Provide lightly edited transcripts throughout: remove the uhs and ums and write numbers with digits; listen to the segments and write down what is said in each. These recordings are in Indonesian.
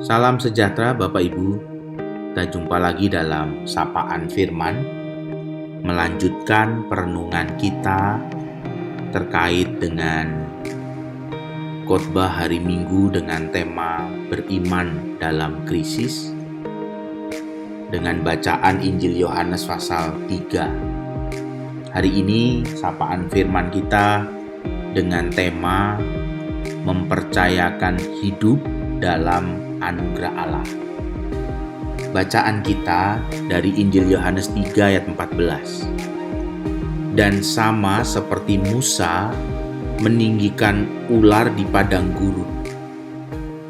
Salam sejahtera Bapak Ibu, kita jumpa lagi dalam Sapaan Firman, melanjutkan perenungan kita terkait dengan khotbah hari Minggu dengan tema beriman dalam krisis, dengan bacaan Injil Yohanes pasal 3. Hari ini Sapaan Firman kita dengan tema mempercayakan hidup dalam anugerah Allah. Bacaan kita dari Injil Yohanes 3 ayat 14. Dan sama seperti Musa meninggikan ular di padang gurun,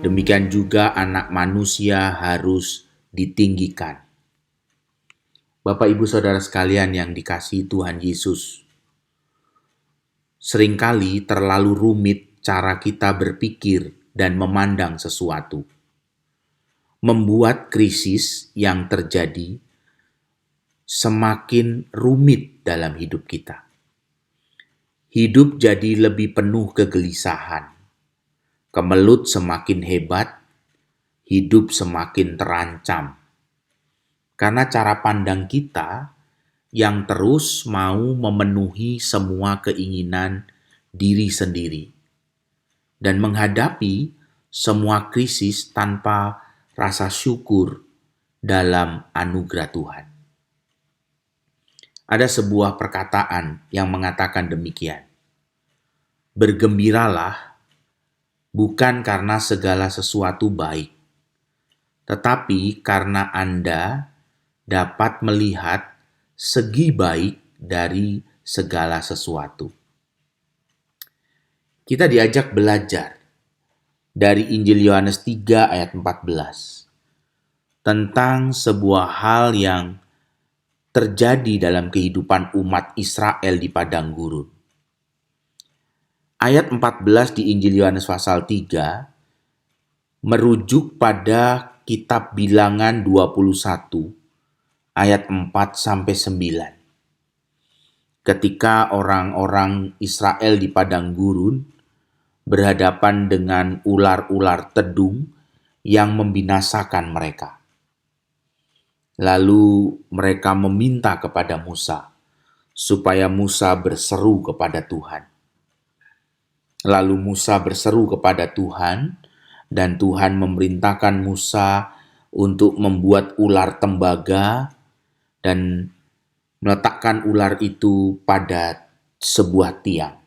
demikian juga Anak Manusia harus ditinggikan. Bapak Ibu Saudara sekalian yang dikasihi Tuhan Yesus, seringkali terlalu rumit cara kita berpikir dan memandang sesuatu, membuat krisis yang terjadi semakin rumit dalam hidup kita. Hidup jadi lebih penuh kegelisahan, kemelut semakin hebat, hidup semakin terancam. Karena cara pandang kita yang terus mau memenuhi semua keinginan diri sendiri dan menghadapi semua krisis tanpa rasa syukur dalam anugerah Tuhan. Ada sebuah perkataan yang mengatakan demikian. Bergembiralah bukan karena segala sesuatu baik, tetapi karena Anda dapat melihat segi baik dari segala sesuatu. Kita diajak belajar dari Injil Yohanes 3 ayat 14 tentang sebuah hal yang terjadi dalam kehidupan umat Israel di padang gurun. Ayat 14 di Injil Yohanes pasal 3 merujuk pada kitab Bilangan 21 ayat 4 sampai 9. Ketika orang-orang Israel di padang gurun berhadapan dengan ular-ular tedung yang membinasakan mereka. Lalu mereka meminta kepada Musa supaya Musa berseru kepada Tuhan. Lalu Musa berseru kepada Tuhan dan Tuhan memerintahkan Musa untuk membuat ular tembaga dan meletakkan ular itu pada sebuah tiang.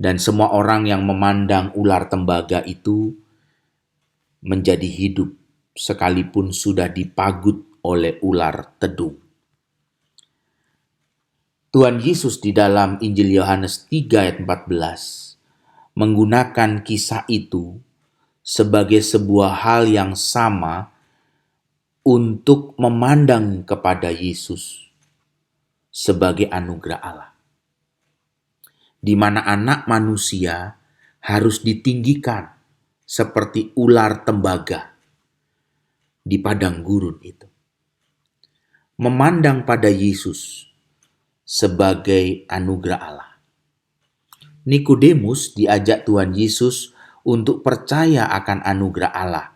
Dan semua orang yang memandang ular tembaga itu menjadi hidup sekalipun sudah dipagut oleh ular tedung. Tuhan Yesus di dalam Injil Yohanes 3 ayat 14 menggunakan kisah itu sebagai sebuah hal yang sama untuk memandang kepada Yesus sebagai anugerah Allah, di mana Anak Manusia harus ditinggikan seperti ular tembaga di padang gurun itu. Memandang pada Yesus sebagai anugerah Allah. Nikodemus diajak Tuhan Yesus untuk percaya akan anugerah Allah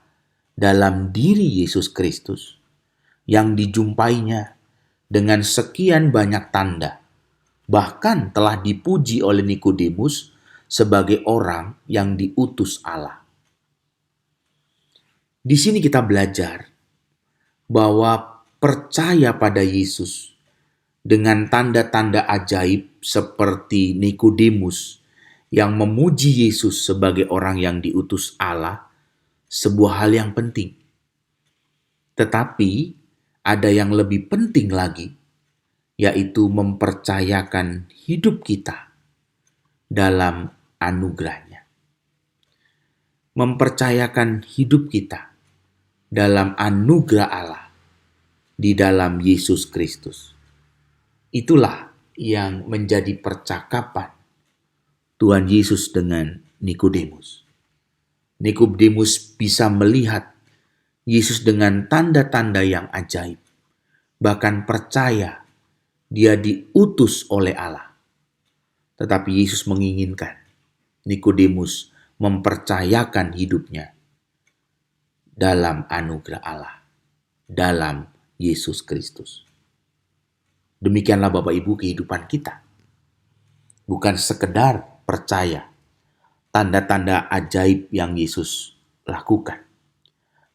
dalam diri Yesus Kristus yang dijumpainya dengan sekian banyak tanda. Bahkan telah dipuji oleh Nikodemus sebagai orang yang diutus Allah. Di sini kita belajar bahwa percaya pada Yesus dengan tanda-tanda ajaib seperti Nikodemus yang memuji Yesus sebagai orang yang diutus Allah, sebuah hal yang penting. Tetapi ada yang lebih penting lagi, yaitu mempercayakan hidup kita dalam anugerahnya. Mempercayakan hidup kita dalam anugerah Allah di dalam Yesus Kristus. Itulah yang menjadi percakapan Tuhan Yesus dengan Nikodemus. Nikodemus bisa melihat Yesus dengan tanda-tanda yang ajaib, bahkan percaya dia diutus oleh Allah. Tetapi Yesus menginginkan Nikodemus mempercayakan hidupnya dalam anugerah Allah, dalam Yesus Kristus. Demikianlah Bapak Ibu kehidupan kita. Bukan sekedar percaya tanda-tanda ajaib yang Yesus lakukan,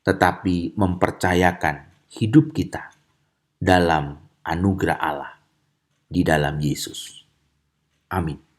tetapi mempercayakan hidup kita dalam anugerah Allah di dalam Yesus. Amin.